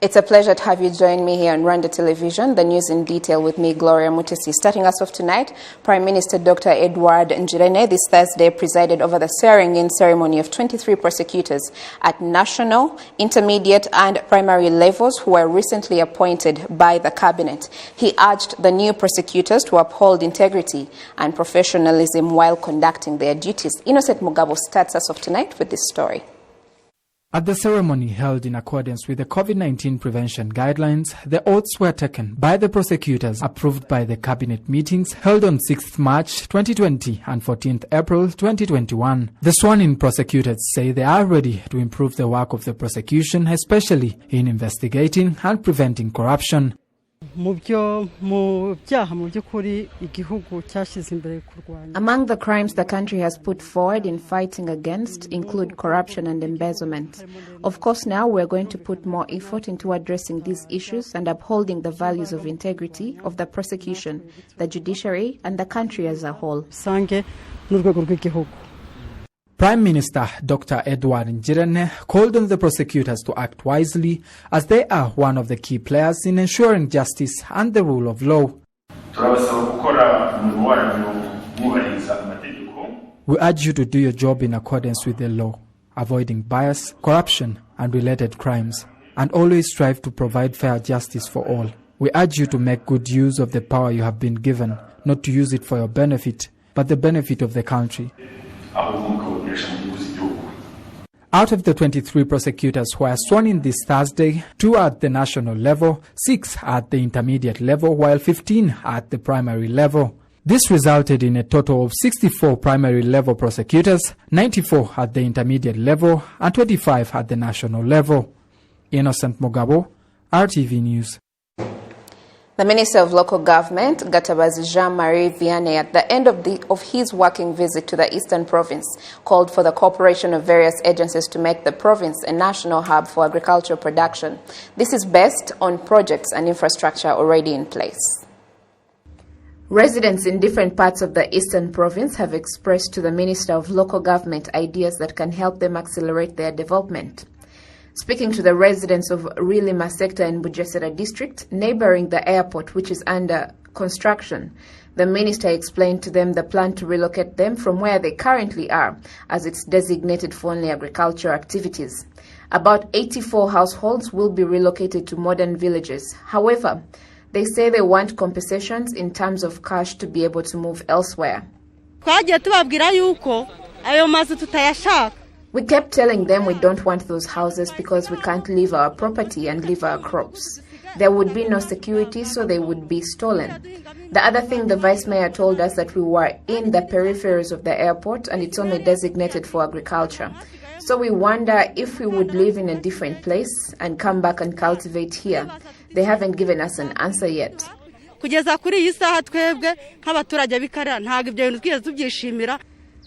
It's a pleasure to have you join me here on Rwanda Television. The news in detail with me, Gloria Mutesi. Starting us off tonight, Prime Minister Dr. Edward Ngirente this Thursday presided over the swearing-in ceremony of 23 prosecutors at national, intermediate and primary levels who were recently appointed by the cabinet. He urged the new prosecutors to uphold integrity and professionalism while conducting their duties. Innocent Mugabo starts us off tonight with this story. At the ceremony held in accordance with the COVID-19 prevention guidelines, the oaths were taken by the prosecutors approved by the cabinet meetings held on 6th March 2020 and 14th April 2021. The sworn-in prosecutors say they are ready to improve the work of the prosecution, especially in investigating and preventing corruption. Among the crimes the country has put forward in fighting against include corruption and embezzlement. Of course, now we're going to put more effort into addressing these issues and upholding the values of integrity of the prosecution, the judiciary, and the country as a whole. Prime Minister Dr. Edward Ngirente called on the prosecutors to act wisely as they are one of the key players in ensuring justice and the rule of law. We urge you to do your job in accordance with the law, avoiding bias, corruption and related crimes, and always strive to provide fair justice for all. We urge you to make good use of the power you have been given, not to use it for your benefit, but the benefit of the country. Out of the 23 prosecutors who are sworn in this Thursday, 2 are at the national level, 6 are at the intermediate level, while 15 are at the primary level. This resulted in a total of 64 primary level prosecutors, 94 at the intermediate level, and 25 at the national level. Innocent Mugabo, RTV News. The Minister of Local Government, Gatabazi Jean-Marie Vianney, at the end of his working visit to the Eastern Province, called for the cooperation of various agencies to make the province a national hub for agricultural production. This is based on projects and infrastructure already in place. Residents in different parts of the Eastern Province have expressed to the Minister of Local Government ideas that can help them accelerate their development. Speaking to the residents of Rilima sector in Bugesera district, neighboring the airport which is under construction, the minister explained to them the plan to relocate them from where they currently are, as it's designated for only agricultural activities. About 84 households will be relocated to modern villages. However, they say they want compensations in terms of cash to be able to move elsewhere. We kept telling them we don't want those houses because we can't leave our property and leave our crops. There would be no security, so they would be stolen. The other thing, the Vice Mayor told us that we were in the peripheries of the airport and it's only designated for agriculture. So we wonder if we would live in a different place and come back and cultivate here. They haven't given us an answer yet.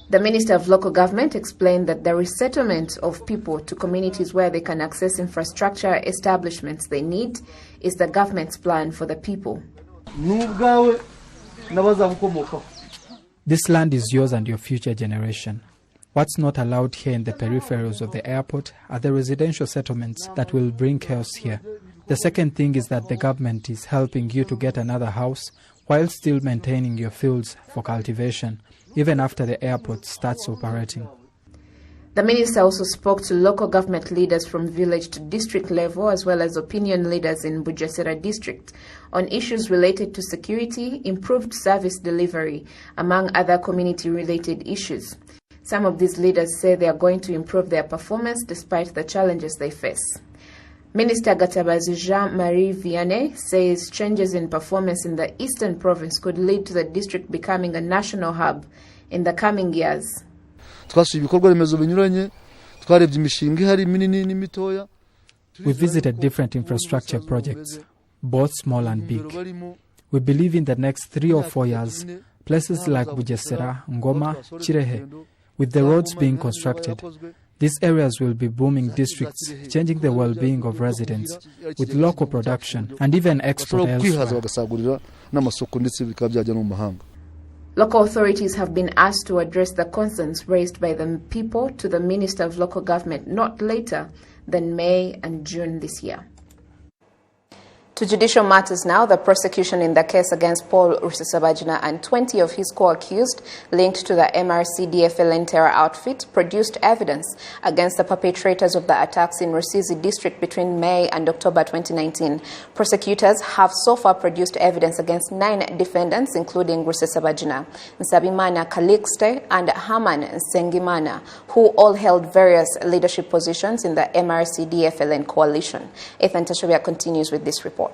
The Minister of Local Government explained that the resettlement of people to communities where they can access infrastructure establishments they need is the government's plan for the people. This land is yours and your future generation. What's not allowed here in the peripheries of the airport are the residential settlements that will bring chaos here. The second thing is that the government is helping you to get another house while still maintaining your fields for cultivation, even after the airport starts operating. The minister also spoke to local government leaders from village to district level, as well as opinion leaders in Bugesera district, on issues related to security, improved service delivery, among other community-related issues. Some of these leaders say they are going to improve their performance despite the challenges they face. Minister Gatabazi Jean-Marie Vianney says changes in performance in the Eastern Province could lead to the district becoming a national hub in the coming years. We visited different infrastructure projects, both small and big. We believe in the next 3 or 4 years, places like Bugesera, Ngoma, Chirehe, with the roads being constructed, these areas will be booming districts, changing the well-being of residents, with local production and even export elsewhere. Local authorities have been asked to address the concerns raised by the people to the Minister of Local Government not later than May and June this year. To judicial matters now, the prosecution in the case against Paul Rusesabagina and 20 of his co-accused linked to the MRC-DFLN terror outfit produced evidence against the perpetrators of the attacks in Rusizi district between May and October 2019. Prosecutors have so far produced evidence against 9 defendants, including Rusesabagina, Nsabimana Calixte, and Haman Sengimana, who all held various leadership positions in the MRC-DFLN coalition. Ethan Tashobia continues with this report.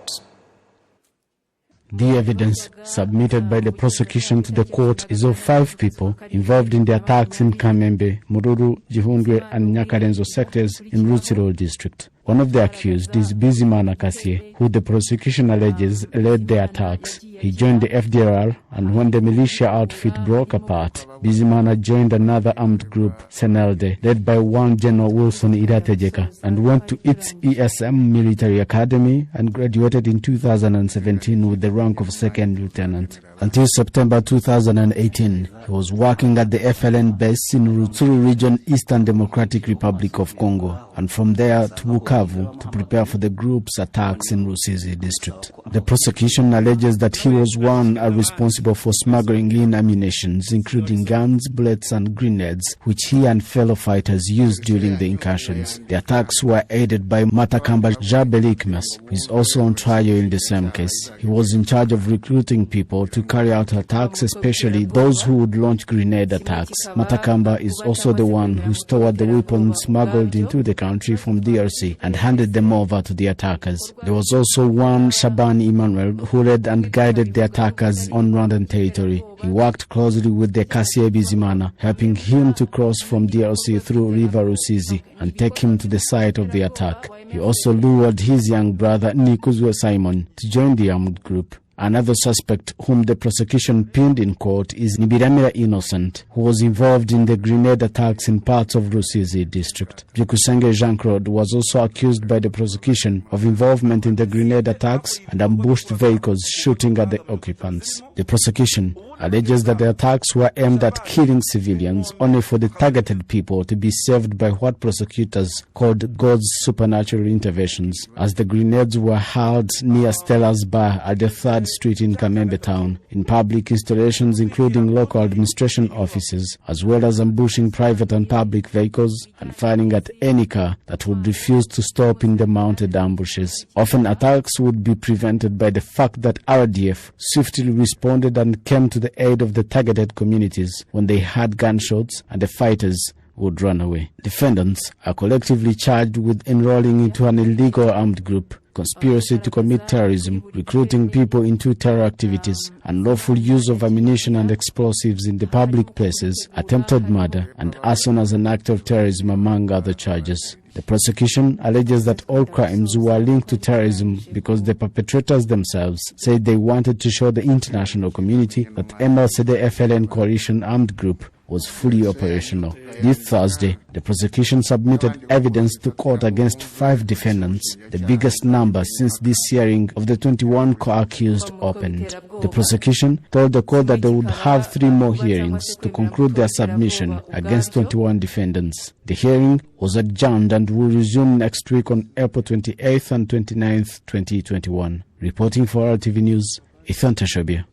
The evidence submitted by the prosecution to the court is of 5 people involved in the attacks in Kamembe, Mururu, Gihundwe and Nyakarenzo sectors in Rutsiro district. One of the accused is Bizimana Kassie, who the prosecution alleges led the attacks. He joined the FDLR, and when the militia outfit broke apart, Bizimana joined another armed group, Senelde, led by one General Wilson Iratejeka, and went to its ESM military academy and graduated in 2017 with the rank of second lieutenant. Until September 2018, he was working at the FLN base in Rutsuru region, Eastern Democratic Republic of Congo, and from there to Bukavu to prepare for the group's attacks in Rusizi district. The prosecution alleges that he was one responsible for smuggling in ammunition, including guns, bullets and grenades, which he and fellow fighters used during the incursions. The attacks were aided by Matakamba Jabelikmas, who is also on trial in the same case. He was in charge of recruiting people to carry out attacks, especially those who would launch grenade attacks. Matakamba is also the one who stored the weapons smuggled into the country from DRC and handed them over to the attackers. There was also one Shaban Emmanuel who led and guided the attackers on Rwandan territory. He worked closely with the Kassie Bizimana, helping him to cross from DRC through River Rusizi and take him to the site of the attack. He also lured his young brother Nikuzwe Simon to join the armed group. Another suspect whom the prosecution pinned in court is Nibiramira Innocent, who was involved in the grenade attacks in parts of Rusizi district. Byukusenge Jean-Claude was also accused by the prosecution of involvement in the grenade attacks and ambushed vehicles shooting at the occupants. The prosecution alleges that the attacks were aimed at killing civilians, only for the targeted people to be saved by what prosecutors called God's supernatural interventions, as the grenades were hurled near Stella's Bar at the 3rd Street in Kamembe town, in public installations including local administration offices, as well as ambushing private and public vehicles and firing at any car that would refuse to stop in the mounted ambushes. Often attacks would be prevented by the fact that RDF swiftly responded and came to the aid of the targeted communities when they had gunshots, and the fighters would run away. Defendants are collectively charged with enrolling into an illegal armed group, conspiracy to commit terrorism, recruiting people into terror activities, unlawful use of ammunition and explosives in the public places, attempted murder, and arson as an act of terrorism, among other charges. The prosecution alleges that all crimes were linked to terrorism because the perpetrators themselves said they wanted to show the international community that MRC-DFLN coalition armed group was fully operational. This Thursday, the prosecution submitted evidence to court against 5 defendants, the biggest number since this hearing of the 21 co-accused opened. The prosecution told the court that they would have 3 more hearings to conclude their submission against 21 defendants. The hearing was adjourned and will resume next week on April 28th and 29th, 2021. Reporting for RwandaTV News, Ethan Tashobia.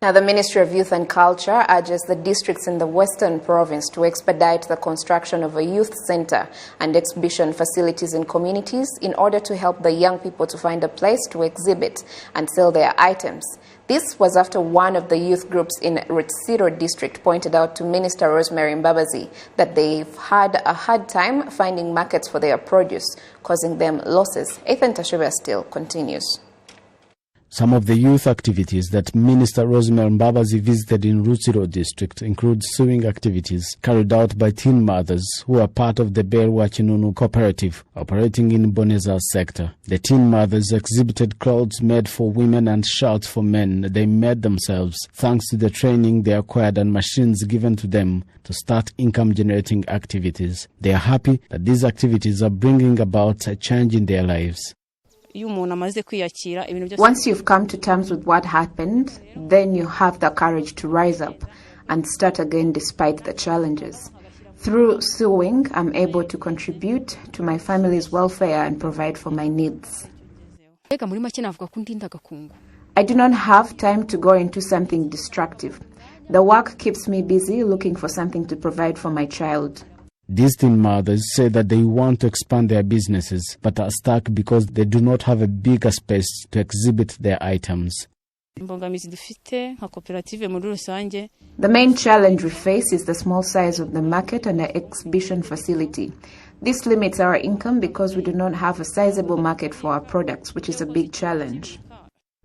Now, the Ministry of Youth and Culture urges the districts in the Western Province to expedite the construction of a youth center and exhibition facilities in communities in order to help the young people to find a place to exhibit and sell their items. This was after one of the youth groups in Rutsiro district pointed out to Minister Rosemary Mbabazi that they've had a hard time finding markets for their produce, causing them losses. Ethan Tashobia still continues. Some of the youth activities that Minister Rosemary Mbabazi visited in Rutsiro district include sewing activities carried out by teen mothers who are part of the Berwa Chinunu cooperative operating in Boneza sector. The teen mothers exhibited clothes made for women and shirts for men they made themselves thanks to the training they acquired and machines given to them to start income-generating activities. They are happy that these activities are bringing about a change in their lives. Once you've come to terms with what happened, then you have the courage to rise up and start again despite the challenges. Through sewing, I'm able to contribute to my family's welfare and provide for my needs. I do not have time to go into something destructive. The work keeps me busy looking for something to provide for my child. These teen mothers say that they want to expand their businesses but are stuck because they do not have a bigger space to exhibit their items. The main challenge we face is the small size of the market and the exhibition facility. This limits our income because we do not have a sizable market for our products, which is a big challenge.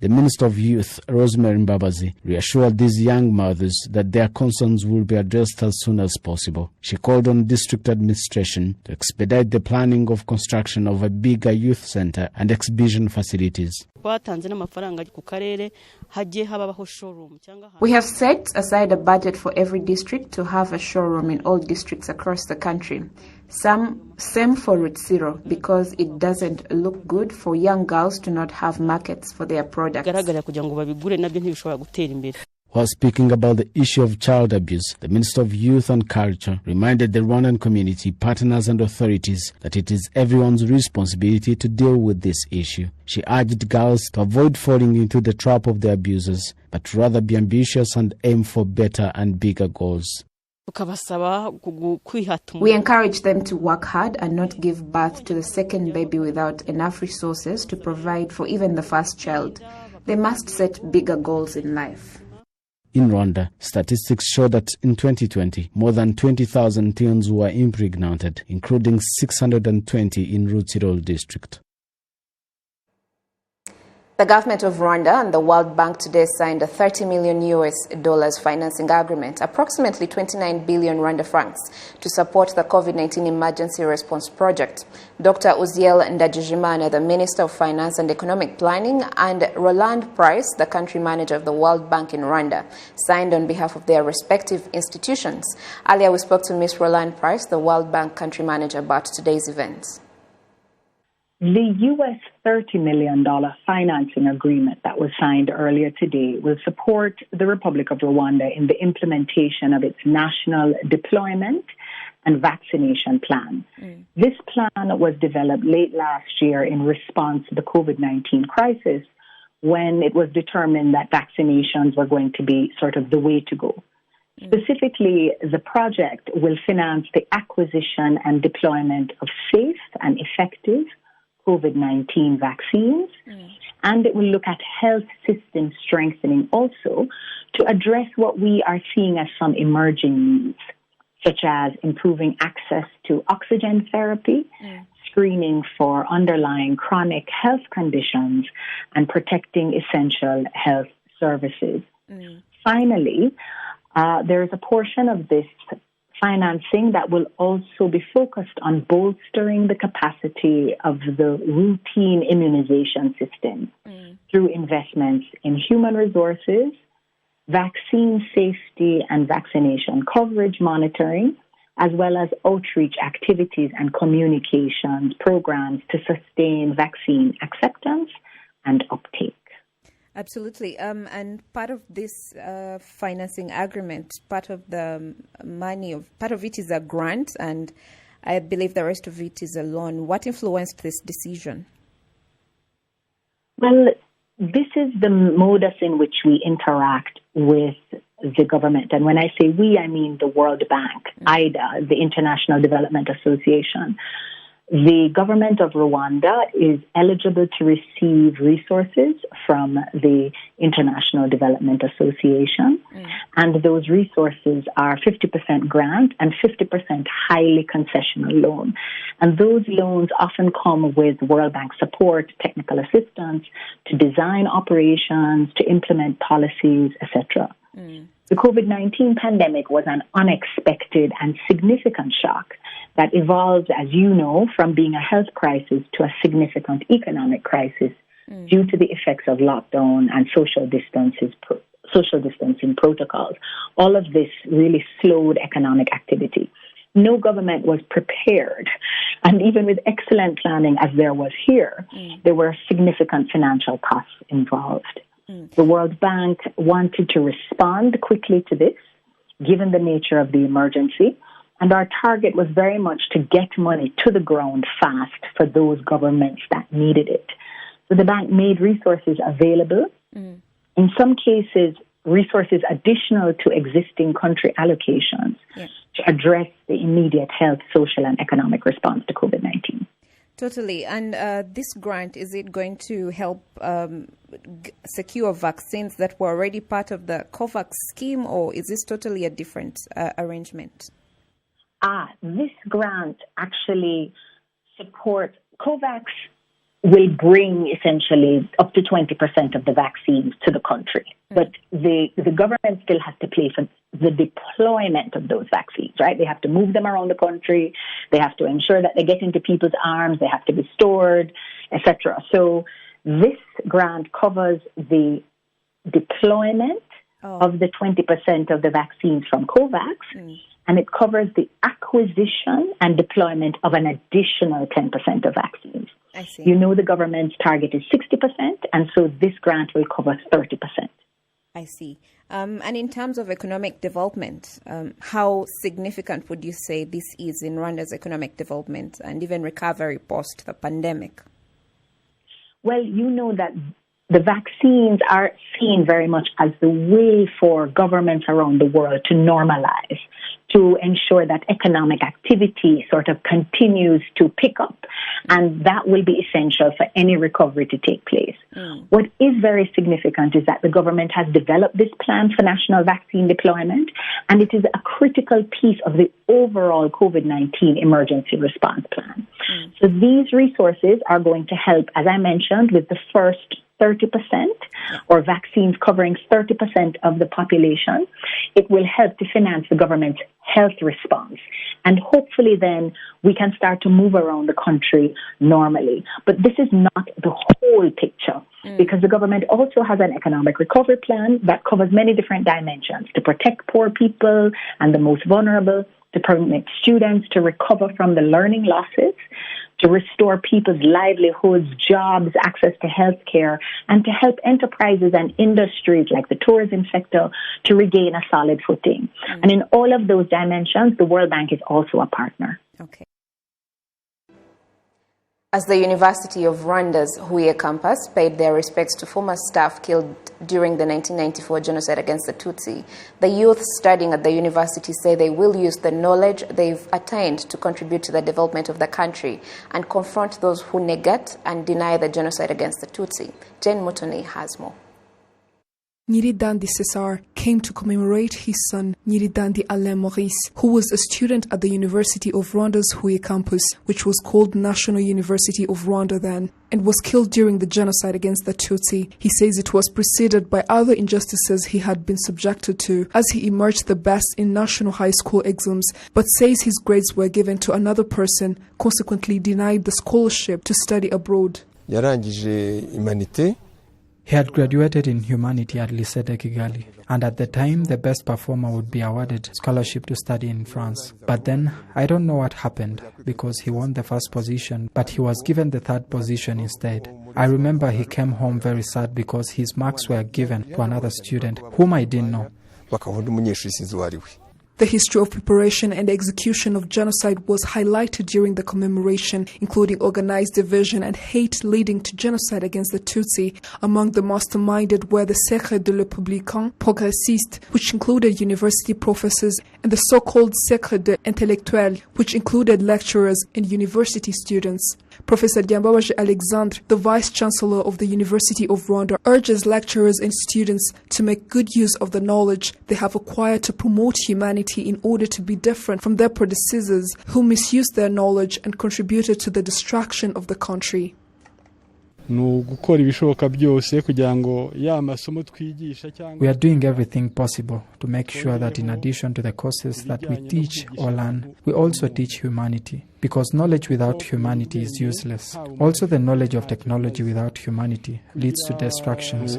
The Minister of Youth, Rosemary Mbabazi, reassured these young mothers that their concerns will be addressed as soon as possible. She called on district administration to expedite the planning of construction of a bigger youth center and exhibition facilities. We have set aside a budget for every district to have a showroom in all districts across the country. Same for Rutsiro, because it doesn't look good for young girls to not have markets for their products. While speaking about the issue of child abuse, the Minister of Youth and Culture reminded the Rwandan community, partners and authorities that it is everyone's responsibility to deal with this issue. She urged girls to avoid falling into the trap of the abusers, but rather be ambitious and aim for better and bigger goals. We encourage them to work hard and not give birth to the second baby without enough resources to provide for even the first child. They must set bigger goals in life. In Rwanda, statistics show that in 2020, more than 20,000 teens were impregnated, including 620 in Rutsiro district. The government of Rwanda and the World Bank today signed a $30 million financing agreement, approximately 29 billion Rwanda francs, to support the COVID-19 emergency response project. Dr. Uziel Ndajijimana, the Minister of Finance and Economic Planning, and Roland Price, the country manager of the World Bank in Rwanda, signed on behalf of their respective institutions. Earlier, we spoke to Ms. Roland Price, the World Bank country manager, about today's events. The U.S. $30 million financing agreement that was signed earlier today will support the Republic of Rwanda in the implementation of its national deployment and vaccination plan. This plan was developed late last year in response to the COVID-19 crisis, when it was determined that vaccinations were going to be sort of the way to go. Specifically, the project will finance the acquisition and deployment of safe and effective COVID-19 vaccines, and it will look at health system strengthening also to address what we are seeing as some emerging needs, such as improving access to oxygen therapy, screening for underlying chronic health conditions, and protecting essential health services. Finally, there is a portion of this financing that will also be focused on bolstering the capacity of the routine immunization system through investments in human resources, vaccine safety and vaccination coverage monitoring, as well as outreach activities and communications programs to sustain vaccine acceptance and uptake. Absolutely. And part of this financing agreement, part of the money, part of it is a grant, and I believe the rest of it is a loan. What influenced this decision? Well, this is the modus in which we interact with the government. And when I say we, I mean the World Bank, IDA, the International Development Association. The government of Rwanda is eligible to receive resources from the International Development Association, and those resources are 50% grant and 50% highly concessional loan. And those loans often come with World Bank support, technical assistance to design operations, to implement policies, etc. The COVID-19 pandemic was an unexpected and significant shock that evolved, as you know, from being a health crisis to a significant economic crisis due to the effects of lockdown and social distancing protocols. All of this really slowed economic activity. No government was prepared, and even with excellent planning as there was here, there were significant financial costs involved. The World Bank wanted to respond quickly to this, given the nature of the emergency, and our target was very much to get money to the ground fast for those governments that needed it. So the bank made resources available. In some cases, resources additional to existing country allocations to address the immediate health, social, and economic response to COVID-19. Totally. And this grant, is it going to help secure vaccines that were already part of the COVAX scheme, or is this totally a different arrangement? This grant actually supports COVAX. Will bring essentially up to 20% of the vaccines to the country. But the government still has to pay for the deployment of those vaccines, right? They have to move them around the country. They have to ensure that they get into people's arms. They have to be stored, etc. So this grant covers the deployment of the 20% of the vaccines from COVAX, and it covers the acquisition and deployment of an additional 10% of vaccines. I see. You know the government's target is 60%, and so this grant will cover 30%. I see. And in terms of economic development, how significant would you say this is in Rwanda's economic development and even recovery post the pandemic? Well, you know that the vaccines are seen very much as the way for governments around the world to normalize, to ensure that economic activity sort of continues to pick up. And that will be essential for any recovery to take place. What is very significant is that the government has developed this plan for national vaccine deployment, and it is a critical piece of the overall COVID-19 emergency response plan. So these resources are going to help, as I mentioned, with the first 30%, or vaccines covering 30% of the population. It will help to finance the government's health response. And hopefully then we can start to move around the country normally. But this is not the whole picture, because the government also has an economic recovery plan that covers many different dimensions to protect poor people and the most vulnerable, to permit students to recover from the learning losses, to restore people's livelihoods, jobs, access to healthcare, and to help enterprises and industries like the tourism sector to regain a solid footing. And in all of those dimensions, the World Bank is also a partner. Okay. As the University of Rwanda's Huye campus paid their respects to former staff killed during the 1994 genocide against the Tutsi, the youth studying at the university say they will use the knowledge they've attained to contribute to the development of the country and confront those who negate and deny the genocide against the Tutsi. Jane Mutoni has more. Nyiridandi Cesar came to commemorate his son, Nyiridandi Alain Maurice, who was a student at the University of Rwanda's Huye campus, which was called National University of Rwanda then, and was killed during the genocide against the Tutsi. He says it was preceded by other injustices he had been subjected to, as he emerged the best in national high school exams, but says his grades were given to another person, consequently denied the scholarship to study abroad. Yarangije Humanité. He had graduated in Humanity at Lycée de Kigali, and at the time the best performer would be awarded scholarship to study in France. But then, I don't know what happened, because he won the first position, but he was given the third position instead. I remember he came home very sad because his marks were given to another student, whom I didn't know. The history of preparation and execution of genocide was highlighted during the commemoration, including organized division and hate leading to genocide against the Tutsi. Among the masterminded were the Cercle de l'Épublicain Progressiste, which included university professors, and the so-called Cercle de Intellectuels, which included lecturers and university students. Professor Diambabaje Alexandre, the Vice-Chancellor of the University of Rwanda, urges lecturers and students to make good use of the knowledge they have acquired to promote humanity in order to be different from their predecessors who misused their knowledge and contributed to the destruction of the country. We are doing everything possible to make sure that in addition to the courses that we teach or learn, we also teach humanity, because knowledge without humanity is useless. Also, the knowledge of technology without humanity leads to destructions.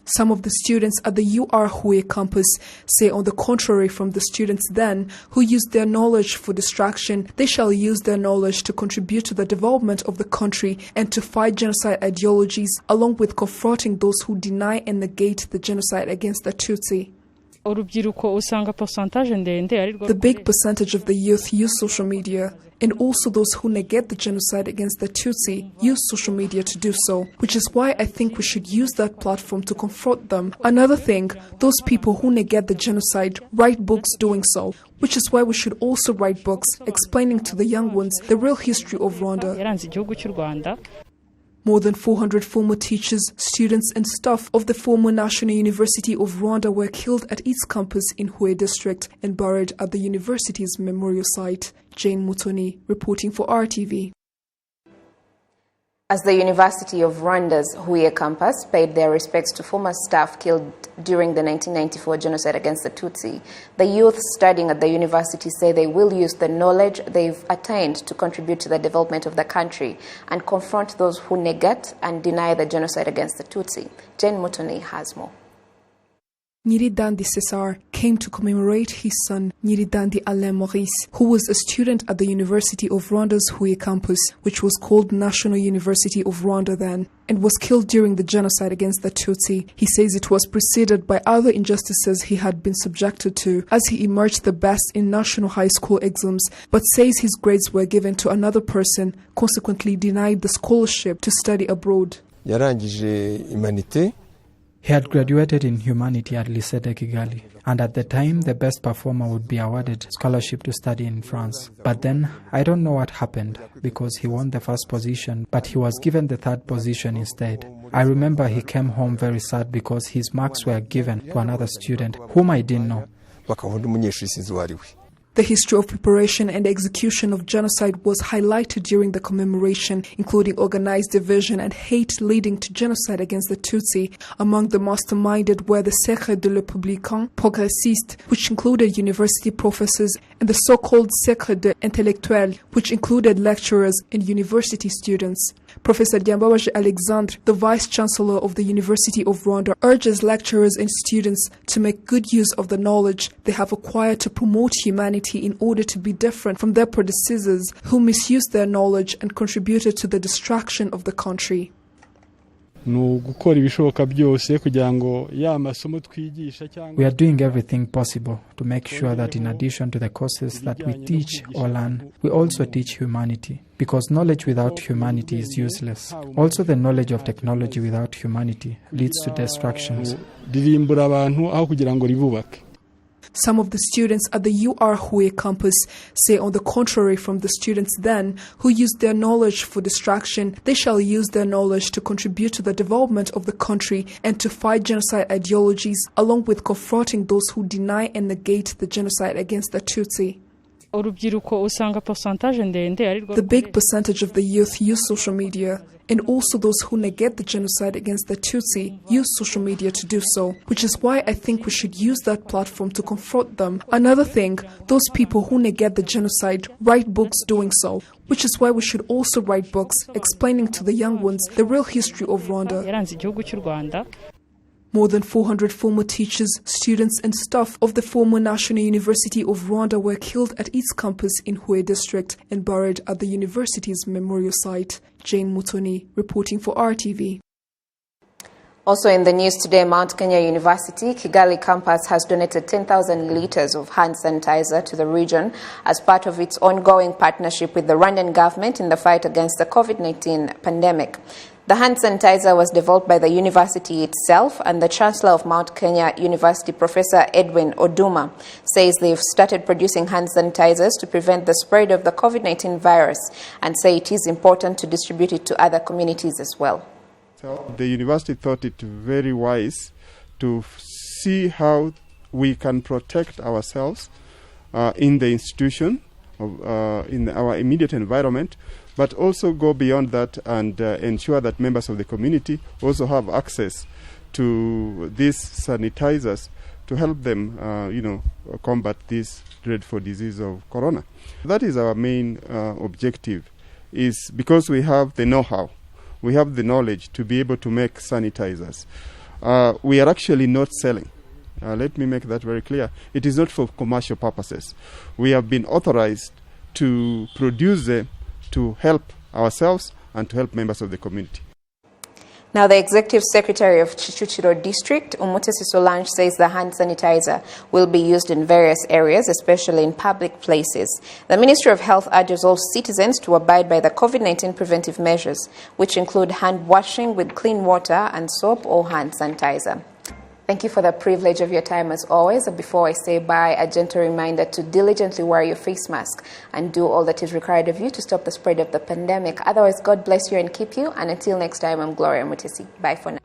Some of the students at the UR Huye campus say on the contrary from the students then who used their knowledge for distraction, they shall use their knowledge to contribute to the development of the country and to fight genocide ideologies, along with confronting those who deny and negate the genocide against the Tutsi. The big percentage of the youth use social media, and also those who negate the genocide against the Tutsi use social media to do so, which is why I think we should use that platform to confront them. Another thing, those people who negate the genocide write books doing so, which is why we should also write books explaining to the young ones the real history of Rwanda. More than 400 former teachers, students and staff of the former National University of Rwanda were killed at its campus in Huye district and buried at the university's memorial site. Jane Mutoni, reporting for RTV. As the University of Rwanda's Huye campus paid their respects to former staff killed during the 1994 genocide against the Tutsi, the youth studying at the university say they will use the knowledge they've attained to contribute to the development of the country and confront those who negate and deny the genocide against the Tutsi. Jane Mutoni has more. Nyiridandi Cesar came to commemorate his son, Nyiridandi Alain Maurice, who was a student at the University of Rwanda's Huye campus, which was called National University of Rwanda then, and was killed during the genocide against the Tutsi. He says it was preceded by other injustices he had been subjected to, as he emerged the best in national high school exams, but says his grades were given to another person, consequently denied the scholarship to study abroad. He had graduated in humanity at Lycée de Kigali, and at the time the best performer would be awarded scholarship to study in France. But then, I don't know what happened, because he won the first position, but he was given the third position instead. I remember he came home very sad because his marks were given to another student, whom I didn't know. The history of preparation and execution of genocide was highlighted during the commemoration, including organized division and hate leading to genocide against the Tutsi. Among the masterminded were the Cercle de l'Épublicain Progressiste, which included university professors, and the so-called Cercle de Intellectuels, which included lecturers and university students. Professor Dyambabaje Alexandre, the Vice-Chancellor of the University of Rwanda, urges lecturers and students to make good use of the knowledge they have acquired to promote humanity in order to be different from their predecessors who misused their knowledge and contributed to the destruction of the country. We are doing everything possible to make sure that in addition to the courses that we teach or learn, we also teach humanity, because knowledge without humanity is useless. Also, the knowledge of technology without humanity leads to destructions. Some of the students at the UR Huye campus say on the contrary from the students then who used their knowledge for distraction, they shall use their knowledge to contribute to the development of the country and to fight genocide ideologies, along with confronting those who deny and negate the genocide against the Tutsi. The big percentage of the youth use social media, and also those who negate the genocide against the Tutsi use social media to do so, which is why I think we should use that platform to confront them. Another thing, those people who negate the genocide write books doing so, which is why we should also write books explaining to the young ones the real history of Rwanda. More than 400 former teachers, students and staff of the former National University of Rwanda were killed at its campus in Huye district and buried at the university's memorial site. Jane Mutoni, reporting for RTV. Also in the news today, Mount Kenya University, Kigali campus has donated 10,000 litres of hand sanitizer to the region as part of its ongoing partnership with the Rwandan government in the fight against the COVID-19 pandemic. The hand sanitizer was developed by the university itself, and the Chancellor of Mount Kenya University, Professor Edwin Oduma, says they've started producing hand sanitizers to prevent the spread of the COVID-19 virus and say it is important to distribute it to other communities as well. So the university thought it very wise to see how we can protect ourselves in the institution, in our immediate environment, but also go beyond that and ensure that members of the community also have access to these sanitizers to help them, combat this dreadful disease of corona. That is our main objective, is because we have the know-how, we have the knowledge to be able to make sanitizers. We are actually not selling. Let me make that very clear. It is not for commercial purposes. We have been authorized to produce them to help ourselves and to help members of the community. Now, the Executive Secretary of Chichuchiro District, Umutesi Solange, says the hand sanitizer will be used in various areas, especially in public places. The Ministry of Health urges all citizens to abide by the COVID-19 preventive measures, which include hand washing with clean water and soap or hand sanitizer. Thank you for the privilege of your time as always. Before I say bye, a gentle reminder to diligently wear your face mask and do all that is required of you to stop the spread of the pandemic. Otherwise, God bless you and keep you. And until next time, I'm Gloria Mutesi. Bye for now.